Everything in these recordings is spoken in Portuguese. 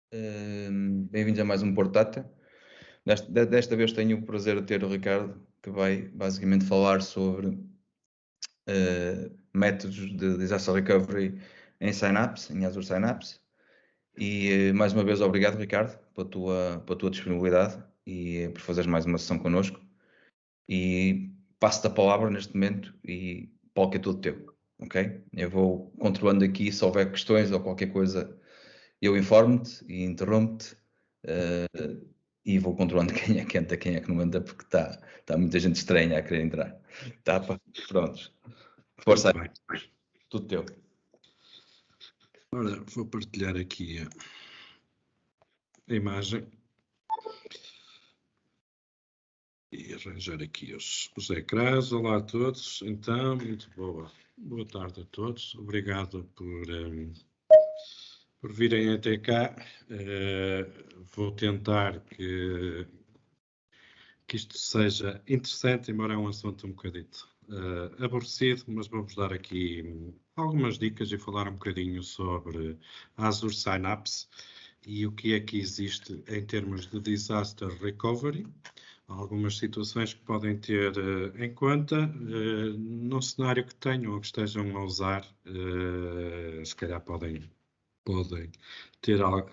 Bem-vindos a mais um Portata. Desta vez tenho o prazer de ter o Ricardo, que vai basicamente falar sobre métodos de disaster recovery em Synapse, em Azure Synapse. E mais uma vez, obrigado, Ricardo, pela tua disponibilidade e por fazeres mais uma sessão connosco. E passo-te a palavra neste momento e o palco é todo teu, ok? Eu vou controlando aqui, se houver questões ou qualquer coisa, eu informo-te e interrompo-te e vou controlando quem é que entra, quem é que não entra, porque está muita gente estranha a querer entrar. Tá, pá? Prontos. Força Muito aí. Tudo teu. Ora, vou partilhar aqui a imagem e arranjar aqui os ecrãs. Olá a todos. Então, muito boa tarde a todos. Obrigado por virem até cá. Vou tentar que isto seja interessante, embora é um assunto um bocadito aborrecido, mas vou-vos dar aqui algumas dicas e falar um bocadinho sobre a Azure Synapse e o que é que existe em termos de disaster recovery. Há algumas situações que podem ter em conta no cenário que tenham ou que estejam a usar, se calhar podem ter algo,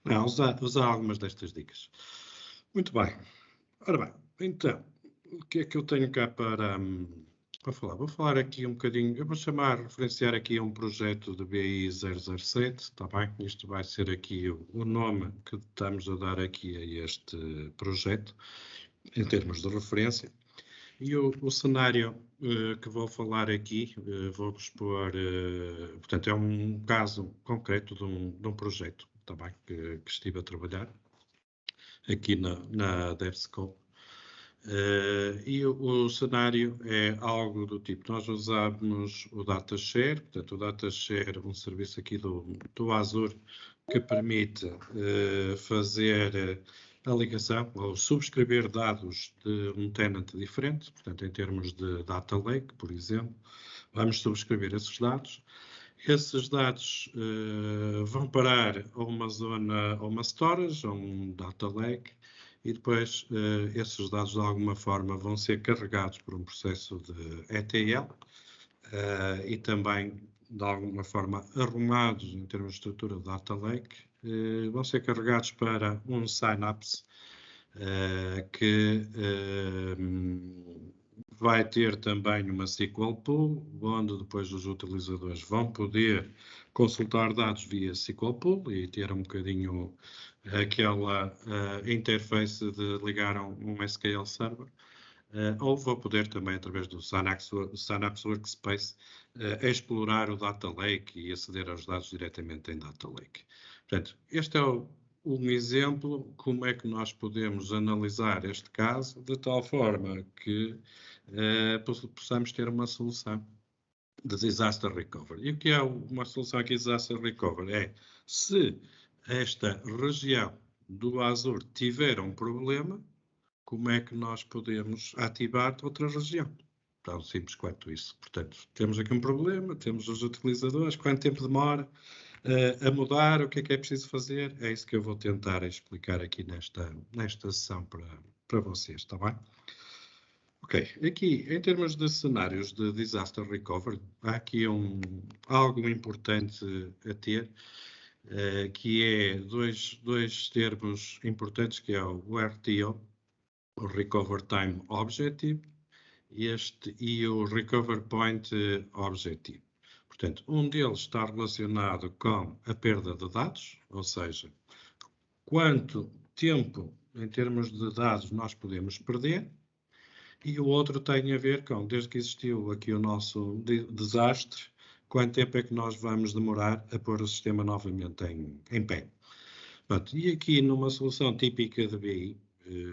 não, usar algumas destas dicas. Muito bem. Ora bem, então, o que é que eu tenho cá para falar? Vou falar aqui um bocadinho, eu vou referenciar aqui a um projeto de BI 007, está bem? Isto vai ser aqui o nome que estamos a dar aqui a este projeto, em termos de referência. E o cenário que vou falar aqui, vou expor, portanto, é um caso concreto de um projeto, está bem? Que estive a trabalhar aqui na DevScope. E o cenário é algo do tipo, nós usamos o DataShare, portanto o DataShare é um serviço aqui do Azure que permite fazer a ligação ou subscrever dados de um tenant diferente, portanto em termos de Data Lake, por exemplo, vamos subscrever esses dados. Esses dados vão parar a uma zona, a uma storage, a um Data Lake, e depois esses dados de alguma forma vão ser carregados por um processo de ETL e também de alguma forma arrumados em termos de estrutura de Data Lake, vão ser carregados para um Synapse que vai ter também uma SQL Pool, onde depois os utilizadores vão poder consultar dados via SQL Pool e ter um bocadinho aquela interface de ligar a um SQL Server, ou vou poder também, através do Synapse Workspace, explorar o Data Lake e aceder aos dados diretamente em Data Lake. Portanto, este é um exemplo como é que nós podemos analisar este caso de tal forma que possamos ter uma solução de disaster recovery. E o que é uma solução aqui de disaster recovery? É se esta região do Azure tiver um problema, como é que nós podemos ativar outra região? Tão simples quanto isso. Portanto, temos aqui um problema, temos os utilizadores, quanto tempo demora a mudar, o que é preciso fazer? É isso que eu vou tentar explicar aqui nesta sessão para vocês, está bem? Ok, aqui em termos de cenários de disaster recovery, há aqui algo importante a ter, que é dois termos importantes, que é o RTO, o Recover Time Objective, e o Recover Point Objective. Portanto, um deles está relacionado com a perda de dados, ou seja, quanto tempo em termos de dados nós podemos perder, e o outro tem a ver com, desde que existiu aqui o nosso desastre, quanto tempo é que nós vamos demorar a pôr o sistema novamente em pé. Pronto, e aqui numa solução típica de BI,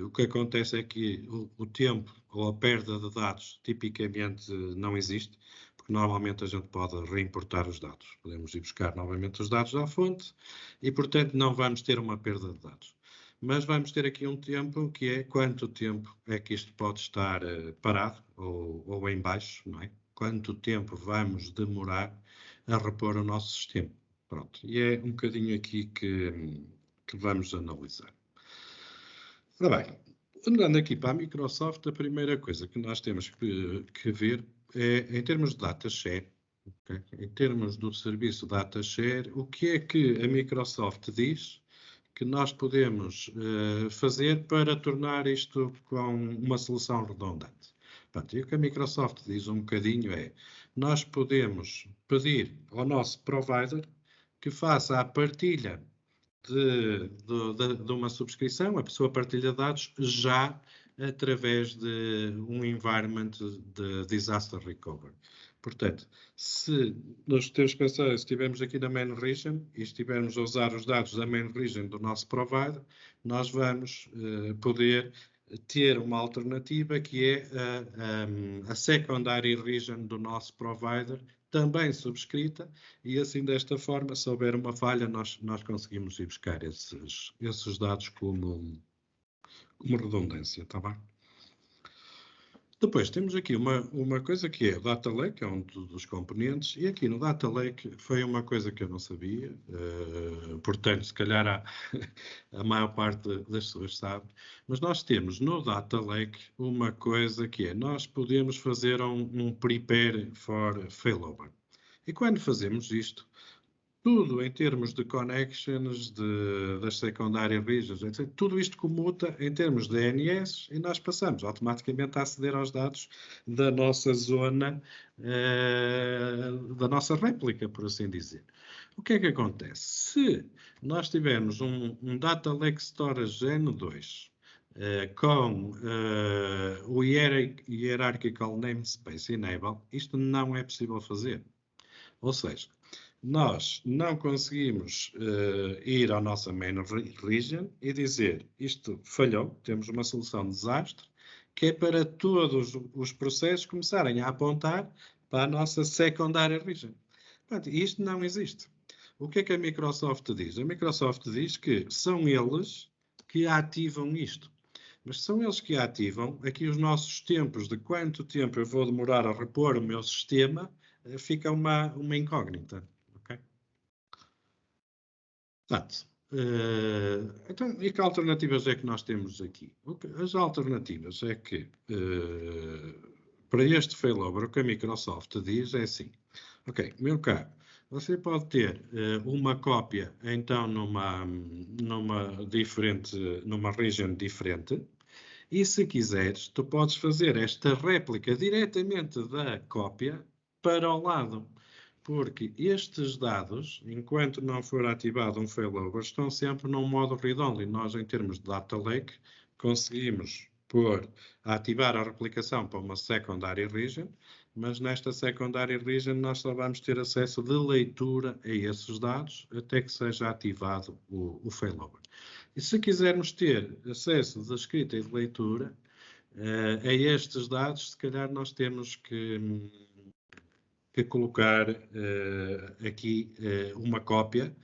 o que acontece é que o tempo ou a perda de dados tipicamente não existe, porque normalmente a gente pode reimportar os dados. Podemos ir buscar novamente os dados à fonte e, portanto, não vamos ter uma perda de dados. Mas vamos ter aqui um tempo que é quanto tempo é que isto pode estar parado ou em baixo, não é? Quanto tempo vamos demorar a repor o nosso sistema. Pronto, e é um bocadinho aqui que que vamos analisar. Ora bem, andando aqui para a Microsoft, a primeira coisa que nós temos que ver é, em termos de DataShare, okay? Em termos do serviço DataShare, o que é que a Microsoft diz que nós podemos fazer para tornar isto com uma solução redundante. Portanto, e o que a Microsoft diz um bocadinho é, nós podemos pedir ao nosso provider que faça a partilha de uma subscrição, a pessoa partilha dados já através de um environment de disaster recovery. Portanto, se nós temos que pensar, se estivermos aqui na main region e estivermos a usar os dados da main region do nosso provider, nós vamos poder ter uma alternativa que é a secondary region do nosso provider, também subscrita, e assim desta forma, se houver uma falha, nós conseguimos ir buscar esses dados como redundância, está bem? Depois temos aqui uma coisa que é o Data Lake, é um dos componentes, e aqui no Data Lake foi uma coisa que eu não sabia, portanto, se calhar a maior parte das pessoas sabe, mas nós temos no Data Lake uma coisa que é, nós podemos fazer um prepare for failover. E quando fazemos isto, tudo em termos de connections, das secondary regions, etc., tudo isto comuta em termos de DNS e nós passamos automaticamente a aceder aos dados da nossa zona, da nossa réplica, por assim dizer. O que é que acontece? Se nós tivermos um Data Lake Storage N2 com o Hierarchical Namespace Enable, isto não é possível fazer. Ou seja, nós não conseguimos ir à nossa main region e dizer isto falhou, temos uma solução de desastre, que é para todos os processos começarem a apontar para a nossa secondary region. Portanto, isto não existe. O que é que a Microsoft diz? A Microsoft diz que são eles que ativam isto. Mas são eles que ativam. Aqui os nossos tempos, de quanto tempo eu vou demorar a repor o meu sistema, fica uma incógnita. Portanto, então, e que alternativas é que nós temos aqui? As alternativas é que, para este failover, o que a Microsoft diz é assim, ok, meu caro, você pode ter uma cópia, então, numa region diferente, e se quiseres, tu podes fazer esta réplica diretamente da cópia para o lado. Porque estes dados, enquanto não for ativado um failover, estão sempre num modo read-only. Nós, em termos de data lake, conseguimos ativar a replicação para uma secondary region, mas nesta secondary region nós só vamos ter acesso de leitura a esses dados até que seja ativado o failover. E se quisermos ter acesso de escrita e de leitura a estes dados, se calhar nós temos que colocar aqui uma cópia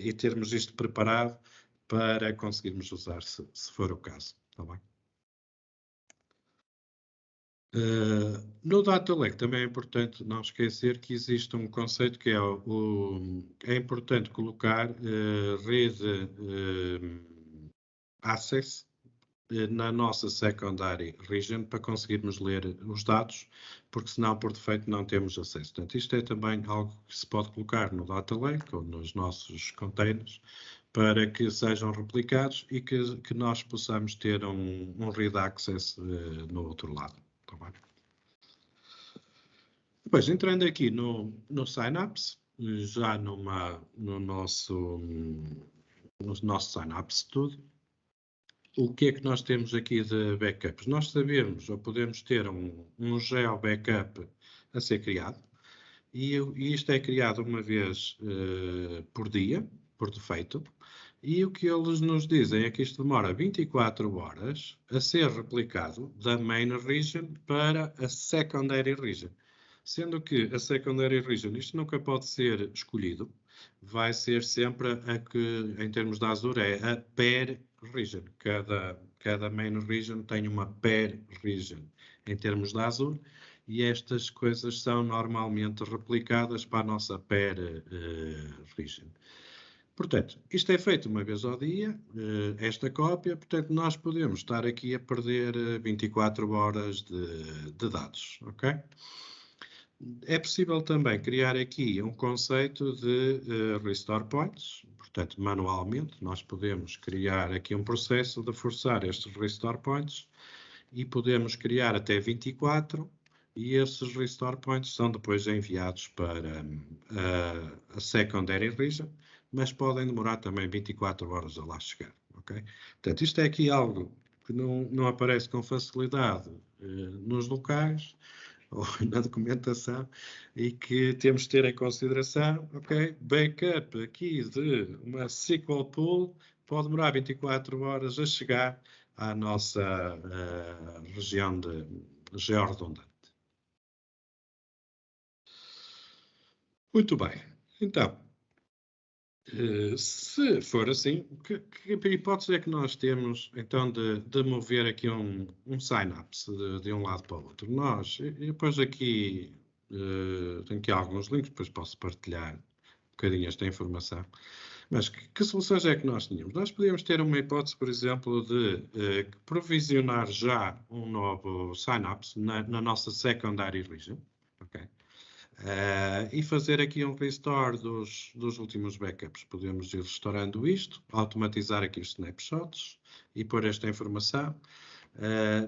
e termos isto preparado para conseguirmos usar, se for o caso. Tá bem? No Data Lake também é importante não esquecer que existe um conceito que é importante colocar rede access na nossa secondary region para conseguirmos ler os dados, porque senão por defeito não temos acesso. Portanto, isto é também algo que se pode colocar no Data Lake ou nos nossos containers para que sejam replicados e que nós possamos ter um read access no outro lado. Tá bem? Depois, entrando aqui no Synapse, já no nosso Synapse Studio, o que é que nós temos aqui de backups? Nós sabemos, ou podemos ter um geo backup a ser criado, e isto é criado uma vez por dia, por defeito, e o que eles nos dizem é que isto demora 24 horas a ser replicado da main region para a secondary region. Sendo que a secondary region, isto nunca pode ser escolhido, vai ser sempre a que, em termos de Azure, é a pair region. Cada main region tem uma pair region em termos de Azure, e estas coisas são normalmente replicadas para a nossa pair region. Portanto, isto é feito uma vez ao dia, esta cópia, portanto, nós podemos estar aqui a perder 24 horas de dados, ok? É possível também criar aqui um conceito de restore points, portanto, manualmente, nós podemos criar aqui um processo de forçar estes restore points e podemos criar até 24 e esses restore points são depois enviados para a secondary region, mas podem demorar também 24 horas a lá chegar, ok? Portanto, isto é aqui algo que não aparece com facilidade nos locais ou na documentação e que temos de ter em consideração, ok? Backup aqui de uma SQL pool pode demorar 24 horas a chegar à nossa região georredundante. Muito bem. Então, se for assim, que hipótese é que nós temos, então, de mover aqui um synapse de um lado para o outro? E depois aqui, tenho aqui alguns links, depois posso partilhar um bocadinho esta informação. Mas que soluções é que nós tínhamos? Nós podíamos ter uma hipótese, por exemplo, de provisionar já um novo synapse na nossa secondary region, ok? E fazer aqui um restore dos últimos backups. Podemos ir restaurando isto, automatizar aqui os snapshots e pôr esta informação.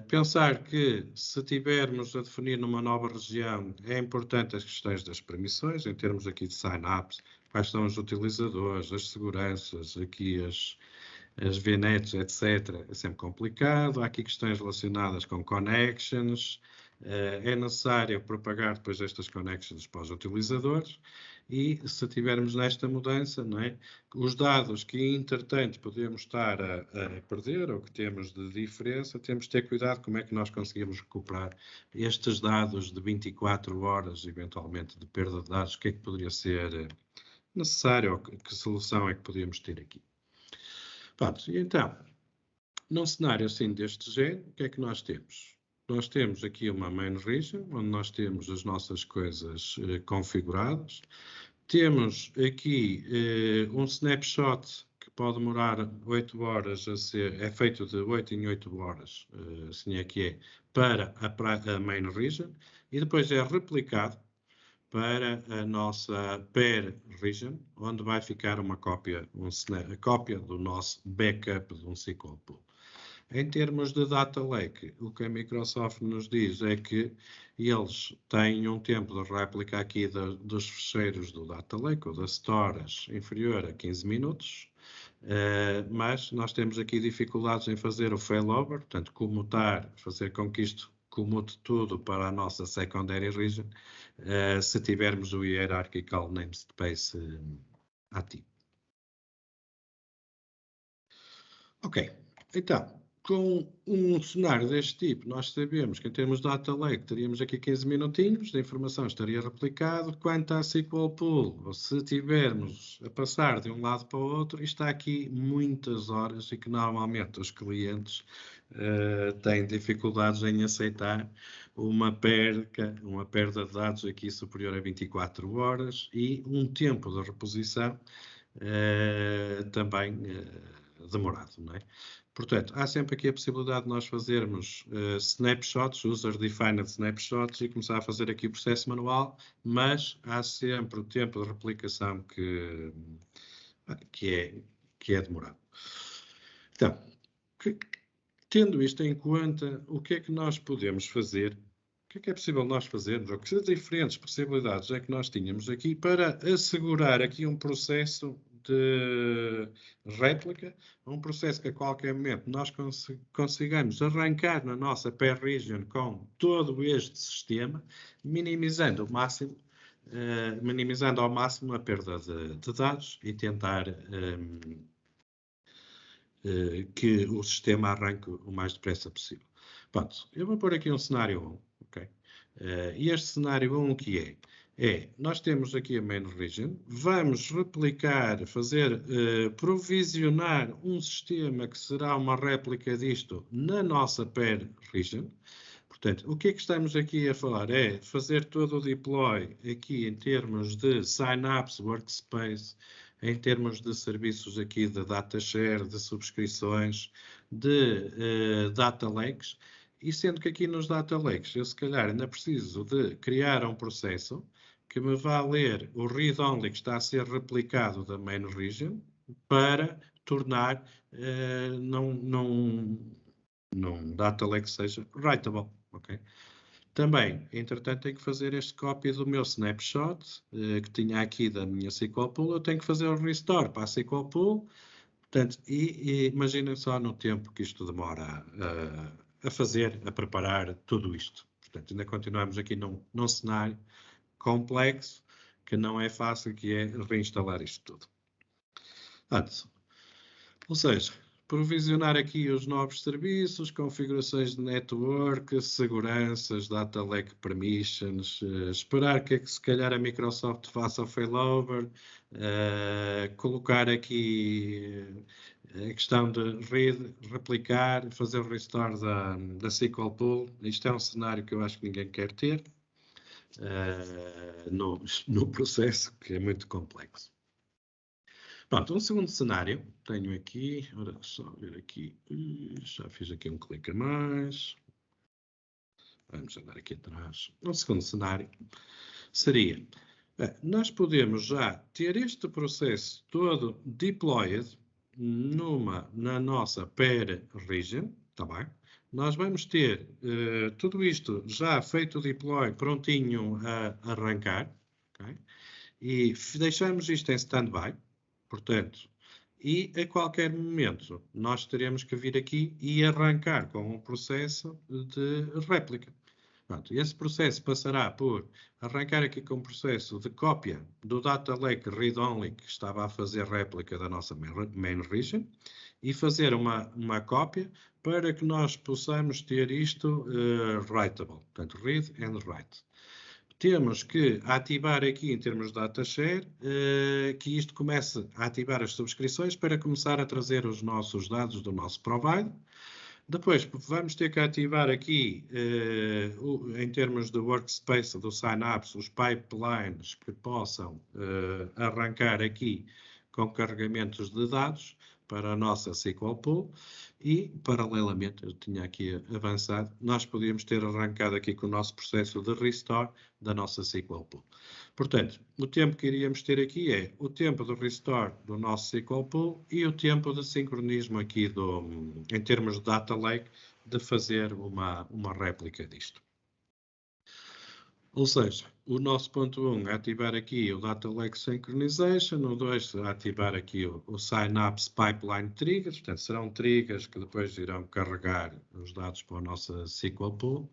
Pensar que se tivermos a definir numa nova região, é importante as questões das permissões, em termos aqui de sign-ups, quais são os utilizadores, as seguranças, aqui as VNets, etc. É sempre complicado. Há aqui questões relacionadas com connections. É necessário propagar depois estas connections para os utilizadores e se tivermos nesta mudança, não é? Os dados que, entretanto, podemos estar a perder ou que temos de diferença, temos de ter cuidado como é que nós conseguimos recuperar estes dados de 24 horas, eventualmente, de perda de dados, o que é que poderia ser necessário ou que solução é que podíamos ter aqui. Pronto, e então, num cenário assim deste género, o que é que nós temos? Nós temos aqui uma main region, onde nós temos as nossas coisas configuradas. Temos aqui um snapshot que pode demorar 8 horas a ser, é feito de 8 em 8 horas, assim é que é, para a main region, e depois é replicado para a nossa pair region, onde vai ficar uma cópia, a cópia do nosso backup de um SQL pool. Em termos de data lake, o que a Microsoft nos diz é que eles têm um tempo de réplica aqui dos fecheiros do data lake ou das stores inferior a 15 minutos, mas nós temos aqui dificuldades em fazer o failover, portanto, comutar, fazer com que isto comute tudo para a nossa secondary region, se tivermos o hierarchical namespace ativo. Ok, então, com um cenário deste tipo, nós sabemos que em termos de data lake teríamos aqui 15 minutinhos, a informação estaria replicada. Quanto à SQL Pool, ou se tivermos a passar de um lado para o outro, está aqui muitas horas e que normalmente os clientes têm dificuldades em aceitar uma perda de dados aqui superior a 24 horas e um tempo de reposição também demorado, não é? Portanto, há sempre aqui a possibilidade de nós fazermos snapshots, user-defined snapshots, e começar a fazer aqui o processo manual, mas há sempre o tempo de replicação que é demorado. Então, tendo isto em conta, o que é que nós podemos fazer? O que é possível nós fazermos? Ou que diferentes possibilidades é que nós tínhamos aqui para assegurar aqui um processo de réplica, um processo que a qualquer momento nós consigamos arrancar na nossa pair region com todo este sistema, minimizando ao máximo a perda de dados e tentar que o sistema arranque o mais depressa possível. Pronto, eu vou pôr aqui um cenário 1, ok? E este cenário 1 o que é? Nós temos aqui a main region, vamos replicar, provisionar um sistema que será uma réplica disto na nossa pair region. Portanto, o que é que estamos aqui a falar? É fazer todo o deploy aqui em termos de Synapse Workspace em termos de serviços aqui de data share, de subscrições, de data lakes, e sendo que aqui nos data lakes eu se calhar ainda preciso de criar um processo que me vá ler o read-only que está a ser replicado da main region para tornar num data lake seja writable, ok? Também, entretanto, tenho que fazer este copy do meu snapshot que tinha aqui da minha SQL Pool. Eu tenho que fazer o restore para a SQL Pool. Portanto, e imaginem só no tempo que isto demora a fazer, a preparar tudo isto. Portanto, ainda continuamos aqui num cenário complexo que não é fácil, que é reinstalar isto tudo. Portanto, ou seja, provisionar aqui os novos serviços, configurações de network, seguranças, data lake permissions, esperar que se calhar a Microsoft faça o failover, colocar aqui a questão de read, replicar, fazer o restore da SQL Pool. Isto é um cenário que eu acho que ninguém quer ter no processo, que é muito complexo. Pronto, um segundo cenário, tenho aqui, ora, só ver aqui, já fiz aqui um clique a mais, vamos andar aqui atrás. Um segundo cenário seria, nós podemos já ter este processo todo deployed na nossa pair region, tá bem? Nós vamos ter tudo isto já feito o deploy, prontinho a arrancar, ok? E deixamos isto em standby. Portanto, e a qualquer momento nós teremos que vir aqui e arrancar com um processo de réplica. Pronto, esse processo passará por arrancar aqui com um processo de cópia do data lake read-only que estava a fazer réplica da nossa main region e fazer uma cópia para que nós possamos ter isto writable, portanto, read and write. Temos que ativar aqui em termos de data share, que isto comece a ativar as subscrições para começar a trazer os nossos dados do nosso provider. Depois vamos ter que ativar aqui, em termos de workspace do Synapse, os pipelines que possam arrancar aqui com carregamentos de dados para a nossa SQL Pool e, paralelamente, eu tinha aqui avançado, nós podíamos ter arrancado aqui com o nosso processo de restore da nossa SQL Pool. Portanto, o tempo que iríamos ter aqui é o tempo de restore do nosso SQL Pool e o tempo de sincronismo aqui em termos de data lake, de fazer uma réplica disto. Ou seja, o nosso ponto 1 é ativar aqui o Data Lake Synchronization, o 2 é ativar aqui o Synapse Pipeline Triggers, portanto serão triggers que depois irão carregar os dados para a nossa SQL Pool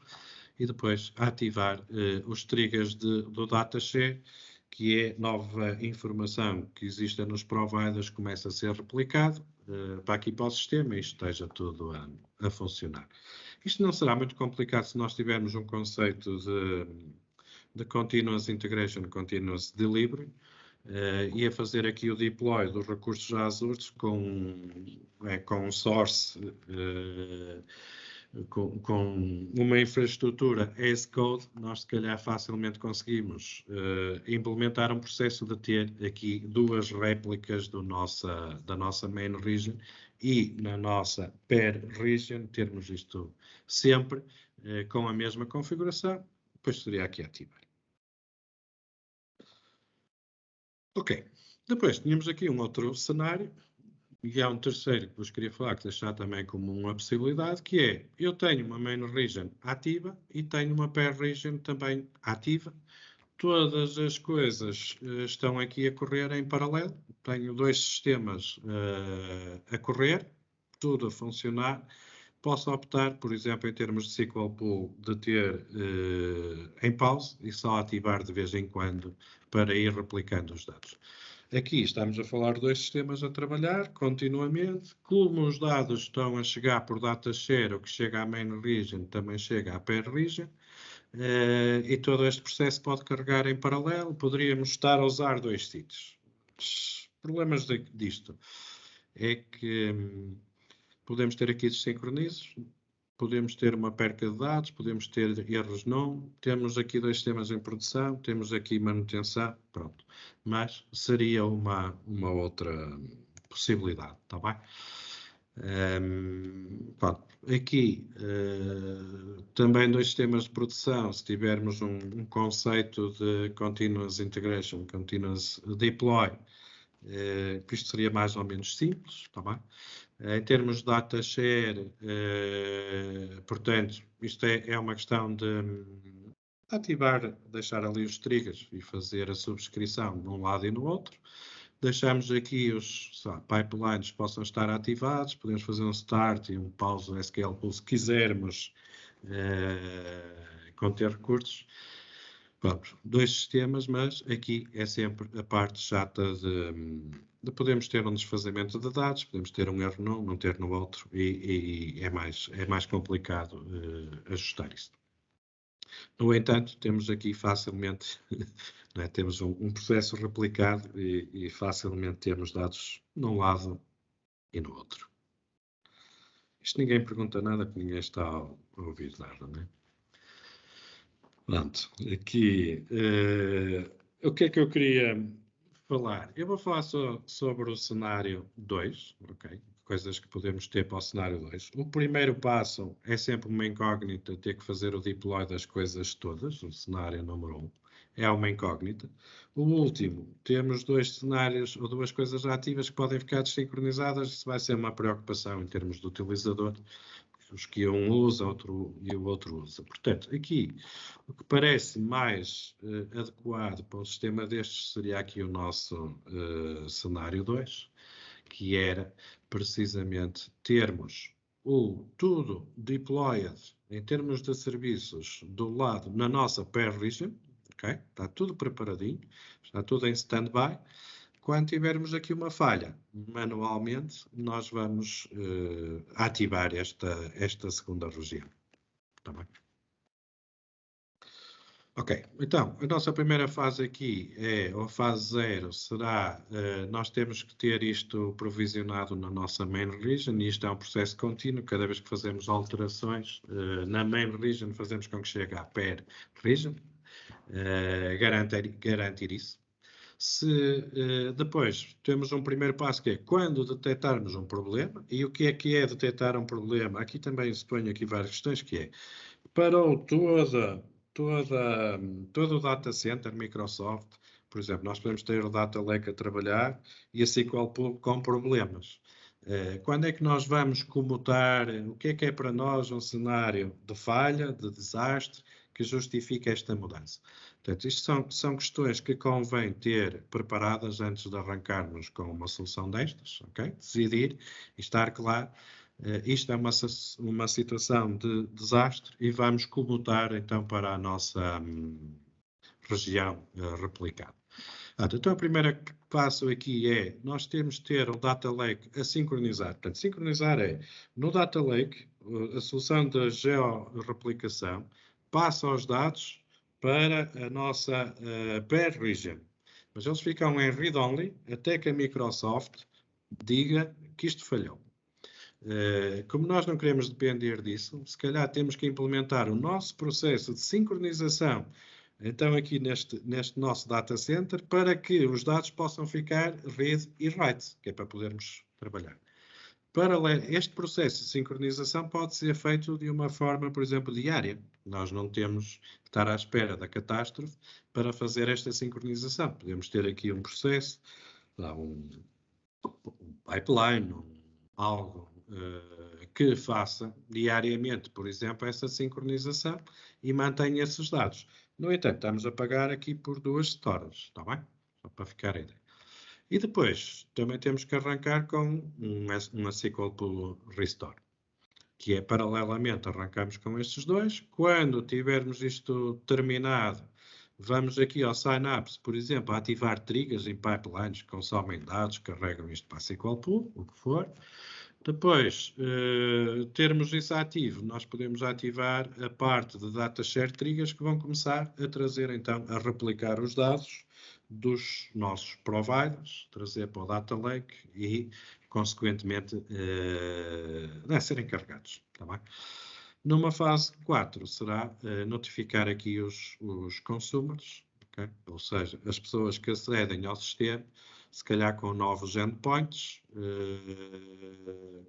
e depois ativar os triggers do Data Share, que é nova informação que existe nos providers, começa a ser replicado para aqui para o sistema e esteja tudo a funcionar. Isto não será muito complicado se nós tivermos um conceito de Continuous Integration, Continuous Delivery, e a fazer aqui o deploy dos recursos Azure com source, com uma infraestrutura as code, nós se calhar facilmente conseguimos implementar um processo de ter aqui duas réplicas da nossa main region e na nossa pair region termos isto sempre com a mesma configuração, depois seria aqui ativar. Ok, depois tínhamos aqui um outro cenário, e há um terceiro que vos queria falar, que deixar também como uma possibilidade, que é, eu tenho uma main region ativa e tenho uma pair region também ativa. Todas as coisas estão aqui a correr em paralelo, tenho dois sistemas a correr, tudo a funcionar. Posso optar, por exemplo, em termos de SQL Pool, de ter em pause e só ativar de vez em quando para ir replicando os dados. Aqui estamos a falar de dois sistemas a trabalhar continuamente. Como os dados estão a chegar por data share, o que chega à main region também chega à pair region. E todo este processo pode carregar em paralelo. Poderíamos estar a usar dois sítios. Os problemas disto é que podemos ter aqui desincronizos. podemos ter uma perca de dados, podemos ter erros não, temos aqui 2 sistemas em produção, temos aqui manutenção, pronto. Mas seria uma outra possibilidade, está bem? Pronto. Aqui também 2 sistemas de produção, se tivermos um conceito de Continuous Integration, Continuous Deploy, que isto seria mais ou menos simples, está bem? Em termos de data share, portanto, isto é uma questão de ativar, deixar ali os triggers e fazer a subscrição num lado e no outro. Deixamos aqui os pipelines que possam estar ativados, podemos fazer um start e um pause no SQL Pool se quisermos conter recursos. Vamos, 2 sistemas, mas aqui é sempre a parte chata de podermos ter um desfazamento de dados, podemos ter um erro não ter no outro, e é mais complicado ajustar isso. No entanto, temos aqui facilmente, né, temos um processo replicado e facilmente temos dados num lado e no outro. Isto ninguém pergunta nada, porque ninguém está a ouvir nada, né? Pronto, aqui, o que é que eu queria falar? Eu vou falar só sobre o cenário 2, ok? Coisas que podemos ter para o cenário 2. O primeiro passo é sempre uma incógnita, ter que fazer o deploy das coisas todas, o cenário número 1. É uma incógnita. O último, temos 2 cenários ou 2 coisas ativas que podem ficar desincronizadas, isso vai ser uma preocupação em termos do utilizador, os que um usa e o outro usa. Portanto, aqui, o que parece mais adequado para um sistema destes seria aqui o nosso cenário 2, que era precisamente termos tudo deployed em termos de serviços do lado na nossa pair region, ok? Está tudo preparadinho, está tudo em standby. Quando tivermos aqui uma falha, manualmente, nós vamos ativar esta segunda região. Tá bem? Ok, então, a nossa primeira fase aqui a fase 0, será, nós temos que ter isto provisionado na nossa main region, e isto é um processo contínuo, cada vez que fazemos alterações na main region, fazemos com que chegue à pair region, garantir isso. Se depois temos um primeiro passo que é quando detectarmos um problema, e o que é detectar um problema? Aqui também se põe aqui várias questões, que é, parou todo o data center Microsoft, por exemplo, nós podemos ter o Data Lake a trabalhar e a SQL Pool com problemas. Quando é que nós vamos comutar? O que é para nós um cenário de falha, de desastre, que justifica esta mudança? Portanto, isto são questões que convém ter preparadas antes de arrancarmos com uma solução destas, ok? Decidir e estar claro, isto é uma situação de desastre e vamos comutar então para a nossa região replicada. Então, o primeiro passo aqui é, nós temos de ter o Data Lake a sincronizar. Portanto, sincronizar no Data Lake, a solução da georreplicação passa os dados para a nossa pair region. Mas eles ficam em read-only até que a Microsoft diga que isto falhou. Como nós não queremos depender disso, se calhar temos que implementar o nosso processo de sincronização então aqui neste nosso data center, para que os dados possam ficar read e write, que é para podermos trabalhar. Este processo de sincronização pode ser feito de uma forma, por exemplo, diária. Nós não temos que estar à espera da catástrofe para fazer esta sincronização. Podemos ter aqui um processo, um pipeline, algo que faça diariamente, por exemplo, essa sincronização e mantenha esses dados. No entanto, estamos a pagar aqui por 2 stores, está bem? Só para ficar a ideia. E depois, também temos que arrancar com uma SQL Pool Restore, que é paralelamente arrancamos com estes 2. Quando tivermos isto terminado, vamos aqui ao Synapse, por exemplo, a ativar triggers em pipelines que consomem dados, carregam isto para a SQL Pool, o que for. Depois, termos isso ativo, nós podemos ativar a parte de Data Share Triggers que vão começar a trazer, então, a replicar os dados dos nossos providers, trazer para o Data Lake e, consequentemente, serem carregados. Tá bem? Numa fase 4 será notificar aqui os consumers, okay? Ou seja, as pessoas que acedem ao sistema, se calhar com novos endpoints,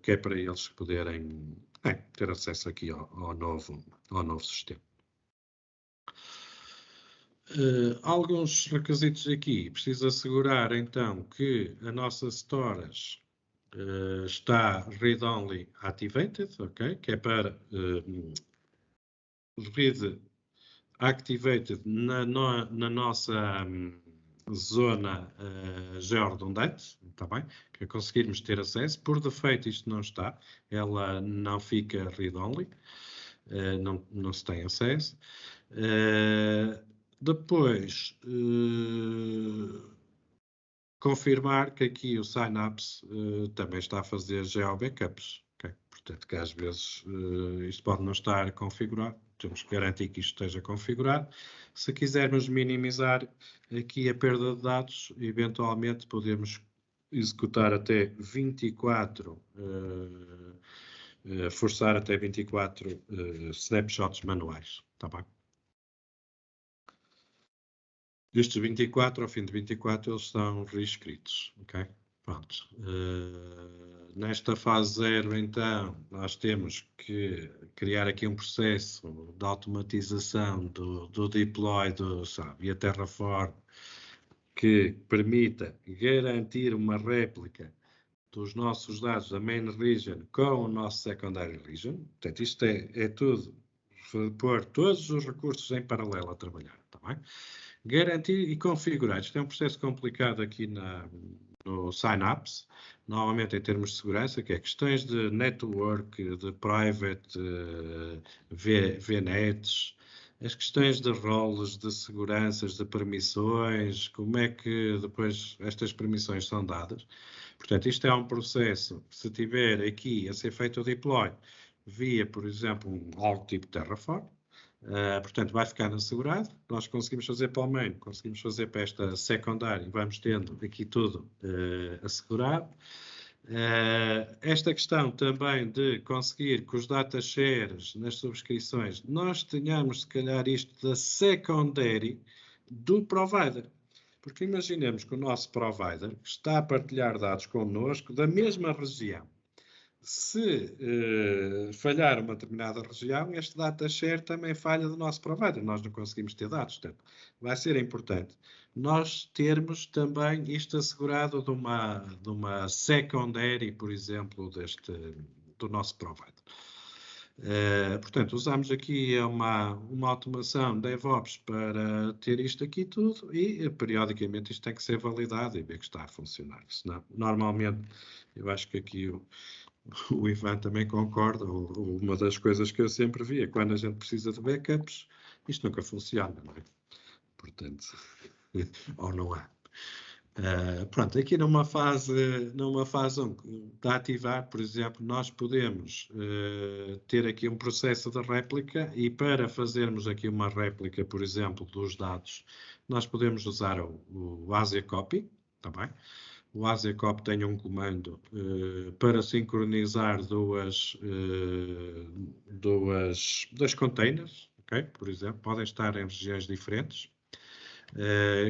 que é para eles poderem ter acesso aqui ao novo sistema. Alguns requisitos aqui. Preciso assegurar então que a nossa storage está read-only activated, ok? Que é para read activated na nossa zona georredundante, está bem? Que é conseguirmos ter acesso. Por defeito isto não está, ela não fica read-only, não se tem acesso. Depois, confirmar que aqui o Synapse também está a fazer GeoBackups. Okay? Portanto, que às vezes isto pode não estar configurado. Temos que garantir que isto esteja configurado. Se quisermos minimizar aqui a perda de dados, eventualmente podemos executar até 24, forçar até 24 snapshots manuais. Está bem? Destes 24, ao fim de 24, eles são reescritos, ok? Pronto. Nesta fase 0, então, nós temos que criar aqui um processo de automatização do deploy via Terraform que permita garantir uma réplica dos nossos dados da main region com o nosso secondary region. Portanto, isto é tudo, pôr todos os recursos em paralelo a trabalhar, está bem? Garantir e configurar. Isto é um processo complicado aqui no Synapse, normalmente em termos de segurança, que é questões de network, de private, VNets, as questões de roles, de seguranças, de permissões, como é que depois estas permissões são dadas. Portanto, isto é um processo, se tiver aqui a ser feito o deploy via, por exemplo, algo tipo Terraform, portanto, vai ficar assegurado. Nós conseguimos fazer para o main, conseguimos fazer para esta secundária, vamos tendo aqui tudo assegurado. Esta questão também de conseguir que os data shares nas subscrições, nós tenhamos, se calhar, isto da secondary do provider. Porque imaginemos que o nosso provider está a partilhar dados connosco da mesma região. Se falhar uma determinada região, este data share também falha do nosso provider. Nós não conseguimos ter dados. Portanto, vai ser importante nós termos também isto assegurado de uma secondary, por exemplo, do nosso provider. Portanto, usamos aqui uma automação DevOps para ter isto aqui tudo e, periodicamente, isto tem que ser validado e ver que está a funcionar. Senão, normalmente, eu acho que aqui o Ivan também concorda, uma das coisas que eu sempre vi é quando a gente precisa de backups, isto nunca funciona, não é? Portanto, ou não há. Pronto, aqui numa fase 1 de ativar, por exemplo, nós podemos ter aqui um processo de réplica e para fazermos aqui uma réplica, por exemplo, dos dados, nós podemos usar o Asia Copy, está bem? O AsiaCopy tem um comando para sincronizar duas containers, okay? Por exemplo, podem estar em regiões diferentes.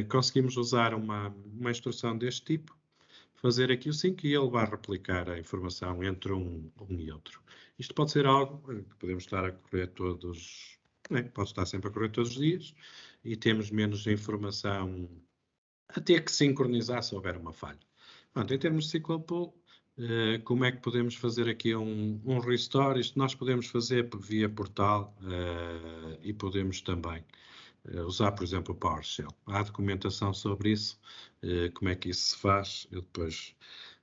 Conseguimos usar uma instrução deste tipo, fazer aqui o sync e ele vai replicar a informação entre um e outro. Isto pode ser algo que podemos estar a correr pode estar sempre a correr todos os dias e temos menos informação a ter que sincronizar se houver uma falha. Pronto, em termos de SQL Pool, como é que podemos fazer aqui um restore? Isto nós podemos fazer via portal e podemos também usar, por exemplo, o PowerShell. Há documentação sobre isso, como é que isso se faz. Eu depois,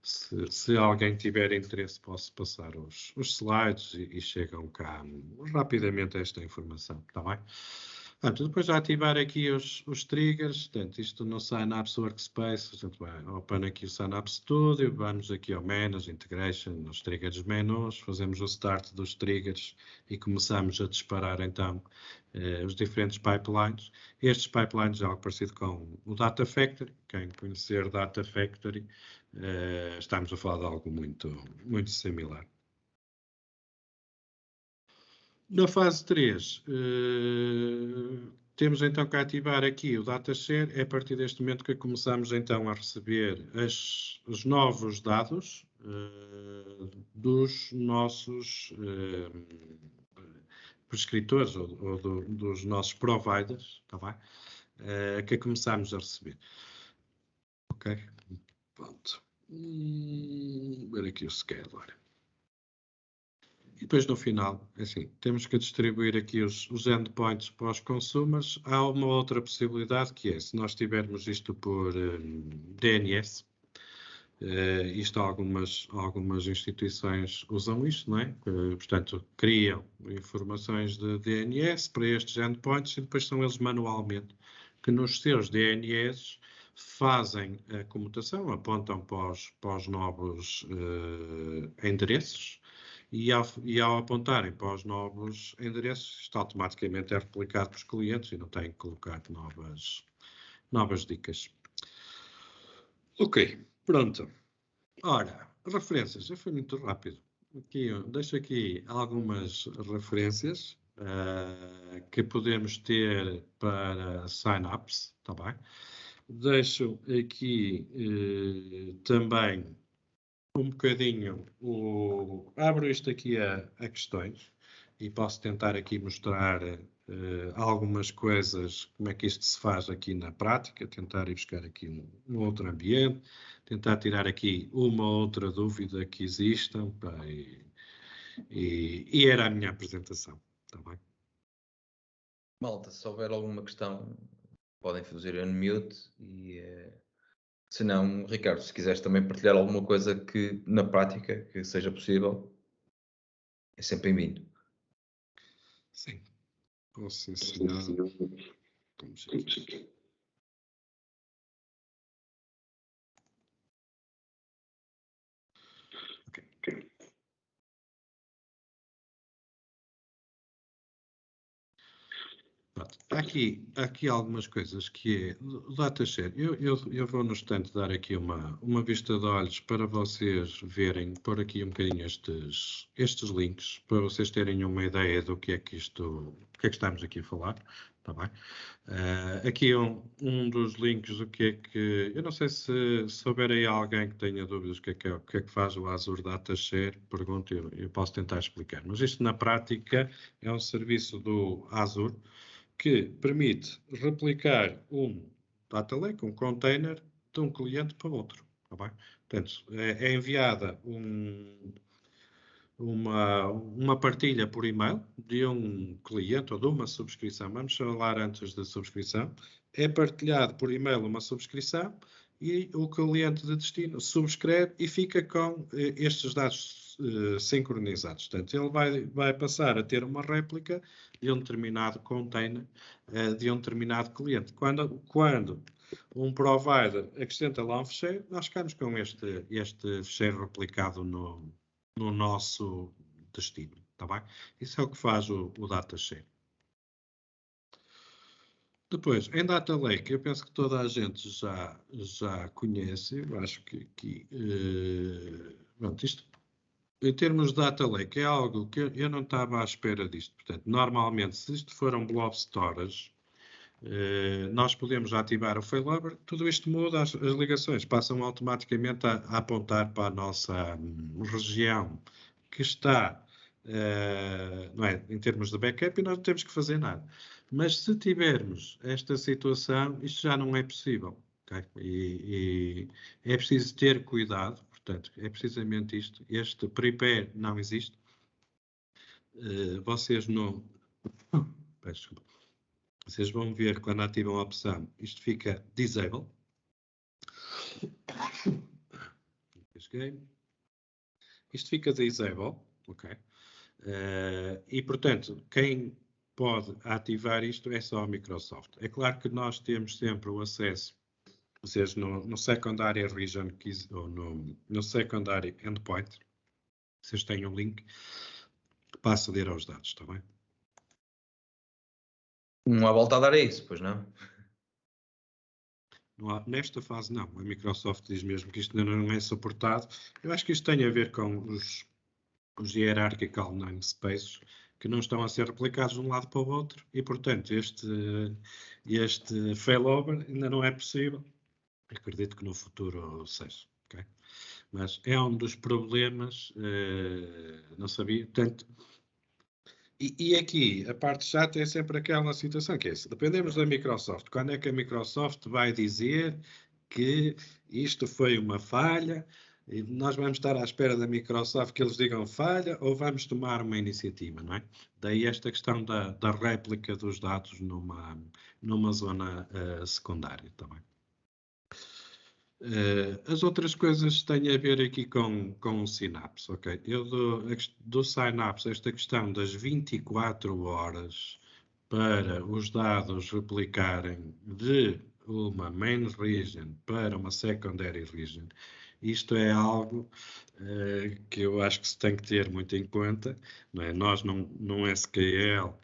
se alguém tiver interesse, posso passar os slides e chegam cá rapidamente a esta informação, está bem? Portanto, depois de ativar aqui os triggers, portanto, isto no Synapse Workspace, a gente vai open aqui o Synapse Studio, vamos aqui ao Manage, Integration, nos triggers menus, fazemos o start dos triggers e começamos a disparar então os diferentes pipelines. Estes pipelines é algo parecido com o Data Factory. Quem conhecer Data Factory, estamos a falar de algo muito, muito similar. Na fase 3, temos então que ativar aqui o DataShare. É a partir deste momento que começamos então a receber os novos dados dos nossos prescritores ou dos nossos providers, tá bem? Que começamos a receber. Ok? Pronto. Ver aqui o scheduler. E depois no final, assim, temos que distribuir aqui os endpoints para os consumers. Há uma outra possibilidade que é, se nós tivermos isto por DNS, isto algumas instituições usam isto, não é? Portanto, criam informações de DNS para estes endpoints e depois são eles manualmente que nos seus DNS fazem a comutação, apontam para os novos endereços e ao apontarem para os novos endereços, isto automaticamente é replicado para os clientes e não têm que colocar novas dicas. Ok, pronto. Ora, referências, já foi muito rápido. Deixo aqui algumas referências que podemos ter para sign-ups, tá bem? Deixo aqui também um bocadinho abro isto aqui a questões e posso tentar aqui mostrar algumas coisas, como é que isto se faz aqui na prática, tentar ir buscar aqui um outro ambiente, tentar tirar aqui uma outra dúvida que exista, pá, e era a minha apresentação, está bem? Malta, se houver alguma questão, podem fazer unmute e se não, Ricardo, se quiseres também partilhar alguma coisa que na prática que seja possível, é sempre bem-vindo. Sim, posso ensinar. Vamos aqui. Ok. Pronto. Há aqui algumas coisas que é o DataShare. Eu vou no instante dar aqui uma vista de olhos para vocês verem, pôr aqui um bocadinho estes links, para vocês terem uma ideia do que é que estamos aqui a falar, tá bem? Aqui um dos links, o que é que... Eu não sei se houver aí alguém que tenha dúvidas o que é que faz o Azure DataShare, pergunte, eu posso tentar explicar. Mas isto na prática é um serviço do Azure, que permite replicar um data lake, um container, de um cliente para outro. Tá bem? Portanto, é enviada uma partilha por e-mail de um cliente ou de uma subscrição. Vamos falar antes da subscrição. É partilhado por e-mail uma subscrição e o cliente de destino subscreve e fica com estes dados sincronizados. Portanto, ele vai passar a ter uma réplica de um determinado container de um determinado cliente. Quando um provider acrescenta lá um fecheiro, nós ficamos com este fecheiro replicado no nosso destino, tá bem? Isso é o que faz o DataShare. Depois, em Data Lake, eu penso que toda a gente já conhece, eu acho que aqui, pronto, isto, em termos de Data Lake, é algo que eu não estava à espera disto. Portanto, normalmente, se isto for um blob storage, nós podemos ativar o failover, tudo isto muda, as ligações passam automaticamente a apontar para a nossa região que está, não é, em termos de backup, e nós não temos que fazer nada. Mas se tivermos esta situação, isto já não é possível. Okay? E é preciso ter cuidado, portanto, é precisamente isto. Este prepare não existe. Vocês não... Peço desculpa. Vocês vão ver quando ativam a opção, isto fica disable. Isto fica disable, ok? E, portanto, quem pode ativar isto é só a Microsoft. É claro que nós temos sempre o acesso, vocês no secondary region, ou no secondary endpoint, vocês têm um link para aceder aos dados, está bem? Não há volta a dar a isso, pois não? Nesta fase não, a Microsoft diz mesmo que isto ainda não é suportado. Eu acho que isto tem a ver com os hierarchical namespaces, que não estão a ser replicados de um lado para o outro e, portanto, este failover ainda não é possível. Acredito que no futuro seja. Okay? Mas é um dos problemas, não sabia, portanto, e aqui, a parte chata é sempre aquela situação que é, se dependemos da Microsoft, quando é que a Microsoft vai dizer que isto foi uma falha, e nós vamos estar à espera da Microsoft que eles digam falha, ou vamos tomar uma iniciativa, não é? Daí esta questão da réplica dos dados numa zona secundária também. As outras coisas têm a ver aqui com o Synapse, ok? Eu do Synapse, esta questão das 24 horas para os dados replicarem de uma main region para uma secondary region, isto é algo que eu acho que se tem que ter muito em conta, não é? Nós, num SQL,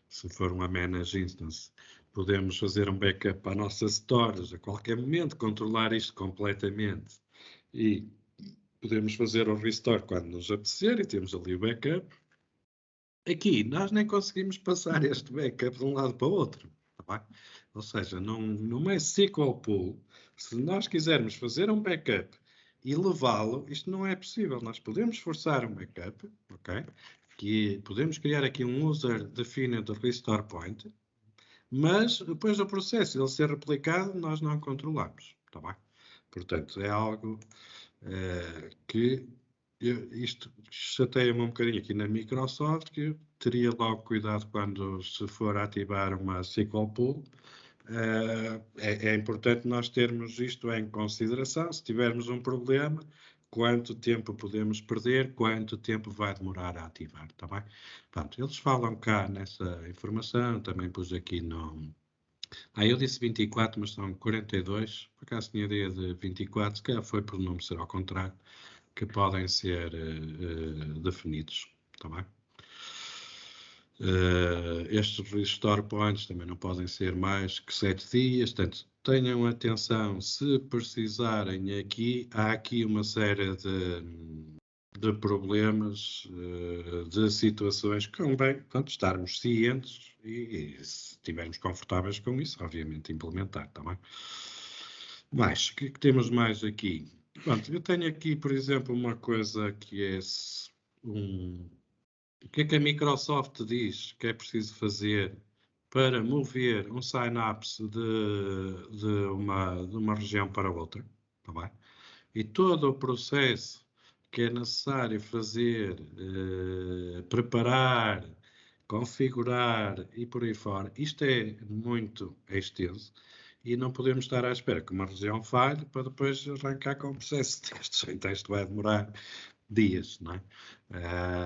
se for uma managed instance, podemos fazer um backup para nossas stores a qualquer momento, controlar isto completamente e podemos fazer o restore quando nos apetecer e temos ali o backup. Aqui, nós nem conseguimos passar este backup de um lado para o outro. Tá bem? Ou seja, num SQL pool, se nós quisermos fazer um backup e levá-lo, isto não é possível. Nós podemos forçar um backup, ok? Que podemos criar aqui um user defined restore point, mas depois do processo de ele ser replicado, nós não controlamos. Tá bem? Portanto, é algo que isto chateia-me um bocadinho aqui na Microsoft, que eu teria logo cuidado quando se for ativar uma SQL pool. É importante nós termos isto em consideração. Se tivermos um problema, quanto tempo podemos perder, quanto tempo vai demorar a ativar, tá bem? Pronto, eles falam cá nessa informação, também pus aqui no... eu disse 24, mas são 42, por acaso tinha ideia de 24, se calhar foi por não ser ao contrário, que podem ser definidos, tá bem? Estes restore points também não podem ser mais que 7 dias, portanto, tenham atenção, se precisarem aqui, há aqui uma série de problemas, de situações que convém, portanto, estarmos cientes e se estivermos confortáveis com isso, obviamente implementar, tá bem? Mais, o que temos mais aqui? Pronto, eu tenho aqui, por exemplo, uma coisa que é o que é que a Microsoft diz que é preciso fazer para mover um Synapse de uma região para outra, tá bem? E todo o processo que é necessário fazer, preparar, configurar e por aí fora, isto é muito extenso e não podemos estar à espera que uma região falhe para depois arrancar com o processo de testes. Então isto vai demorar dias, não é?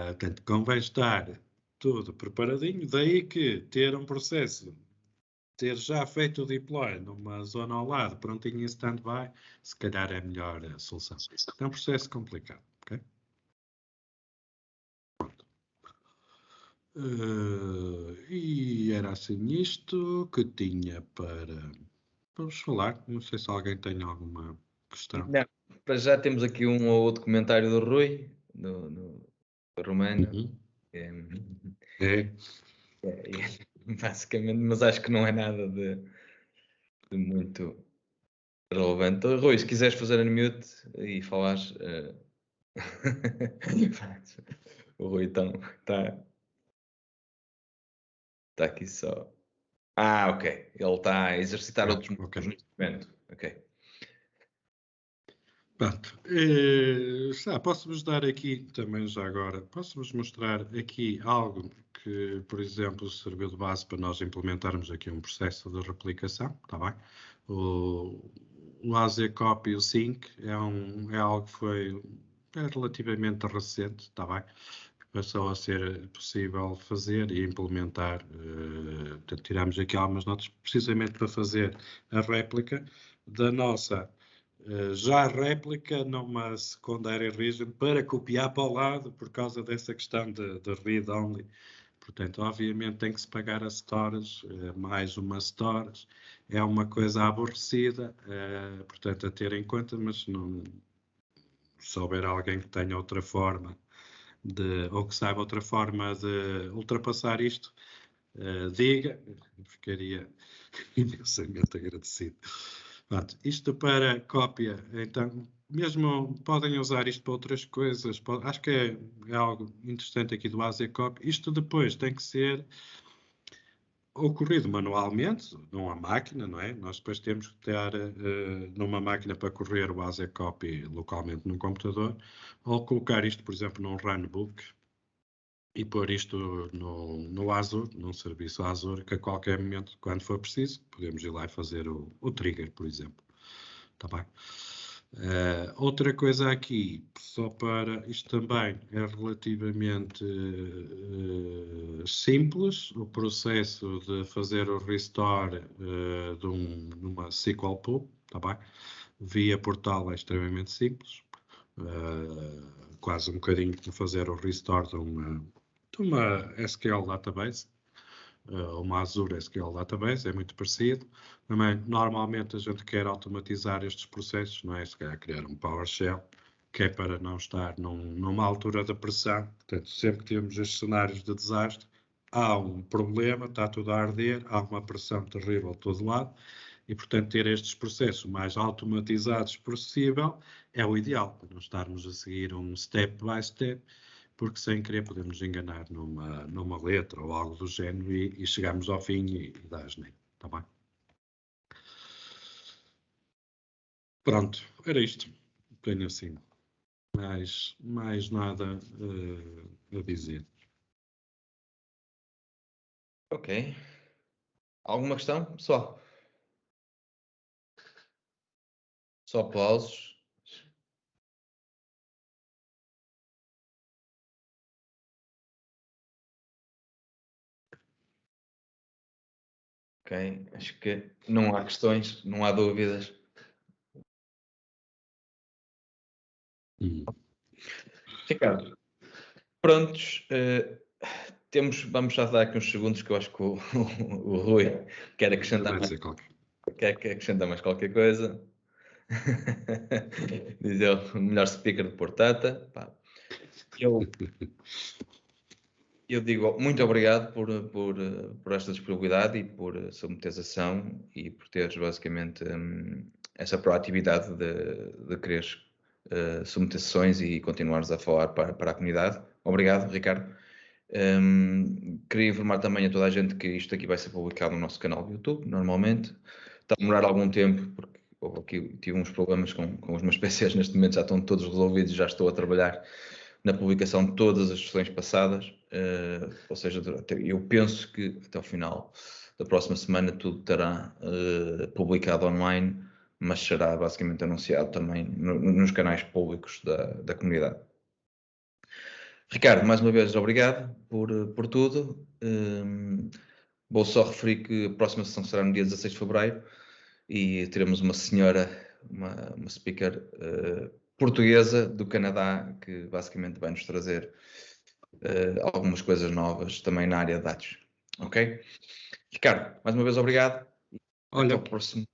Portanto, convém estar tudo preparadinho, daí que ter um processo, ter já feito o deploy numa zona ao lado, prontinho em stand-by, se calhar é a melhor solução. É um processo complicado, ok? Pronto. E era assim isto que tinha para vamos falar. Não sei se alguém tem alguma questão. Não, para já temos aqui um ou outro comentário do Rui, do Romano. Uhum. É, basicamente, mas acho que não é nada de muito relevante. Rui, se quiseres fazer unmute e falares. O Rui então está aqui só. Ok. Ele está a exercitar outros músculos neste momento. Ok. Pronto. Posso-vos dar aqui também já agora, posso-vos mostrar aqui algo que, por exemplo, serviu de base para nós implementarmos aqui um processo de replicação, está bem? O AZ Copy e o Sync é algo que é relativamente recente, está bem? Passou a ser possível fazer e implementar. Portanto, tiramos aqui algumas notas precisamente para fazer a réplica da nossa já réplica numa secondary region para copiar para o lado por causa dessa questão de read-only. Portanto, obviamente tem que se pagar a stores, mais uma stores, é uma coisa aborrecida, portanto, a ter em conta, mas não, se houver alguém que tenha outra forma ou que saiba outra forma de ultrapassar isto, diga, ficaria imensamente agradecido. Pronto, isto para cópia, então, mesmo podem usar isto para outras coisas, acho que é algo interessante aqui do AZCOP. Isto depois tem que ser ocorrido manualmente, numa máquina, não é? Nós depois temos que ter numa máquina para correr o AZCOP localmente num computador, ou colocar isto, por exemplo, num runbook, e pôr isto no Azure, num serviço Azure, que a qualquer momento, quando for preciso, podemos ir lá e fazer o trigger, por exemplo. Está bem? Outra coisa aqui, só para isto também é relativamente simples, o processo de fazer o restore numa SQL pool, está bem? Via portal é extremamente simples, quase um bocadinho como fazer o restore de uma SQL database, uma Azure SQL database, é muito parecido. Também, normalmente, a gente quer automatizar estes processos, não é? Se calhar criar um PowerShell, que é para não estar numa altura de pressão. Portanto, sempre que temos estes cenários de desastre, há um problema, está tudo a arder, há uma pressão terrível de todo lado, e, portanto, ter estes processos mais automatizados possível é o ideal, para não estarmos a seguir um step by step, porque sem querer podemos enganar numa letra ou algo do género e chegamos ao fim e dá asneira, está bem? Pronto, era isto. Tenho assim mais nada a dizer. Ok. Alguma questão, pessoal? Só aplausos. Ok, acho que não há questões, não há dúvidas. Ricardo, prontos. Vamos já dar aqui uns segundos que eu acho que o Rui quer acrescentar mais qualquer coisa. Diz ele, o melhor speaker de Portata. Pá. Eu digo muito obrigado por esta disponibilidade e por submeteres a ação e por teres basicamente essa proatividade de quereres submeter sessões e continuares a falar para a comunidade. Obrigado, Ricardo. Queria informar também a toda a gente que isto aqui vai ser publicado no nosso canal do YouTube, normalmente. Está a demorar algum tempo, porque tive uns problemas com os meus PCs, neste momento já estão todos resolvidos e já estou a trabalhar na publicação de todas as sessões passadas, ou seja, eu penso que até ao final da próxima semana tudo estará publicado online, mas será basicamente anunciado também nos canais públicos da comunidade. Ricardo, mais uma vez, obrigado por tudo. Vou só referir que a próxima sessão será no dia 16 de fevereiro e teremos uma senhora, uma speaker portuguesa do Canadá que basicamente vai nos trazer algumas coisas novas também na área de dados. Ok? Ricardo, mais uma vez obrigado. Olha, até o próximo.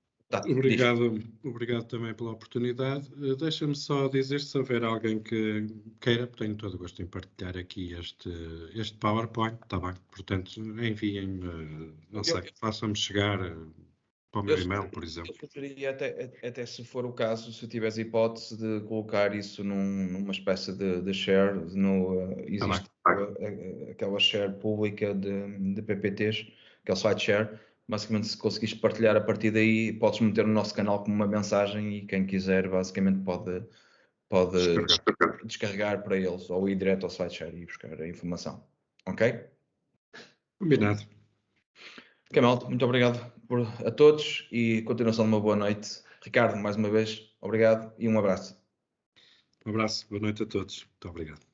Obrigado também pela oportunidade. Deixa-me só dizer, se houver alguém que queira, tenho todo o gosto em partilhar aqui este PowerPoint, está bem? Portanto, enviem-me, não sei, façam-me chegar para o meu e-mail, por exemplo. Eu sugeria até se for o caso, se tiveres hipótese de colocar isso numa espécie de share, existe aquela share pública de PPTs, aquele site share. Basicamente, se conseguires partilhar a partir daí, podes meter no nosso canal como uma mensagem e quem quiser, basicamente, pode descarregar para eles ou ir direto ao site share e buscar a informação. Ok? Combinado. Camal, muito obrigado a todos e continuação de uma boa noite. Ricardo, mais uma vez, obrigado e um abraço. Um abraço, boa noite a todos. Muito obrigado.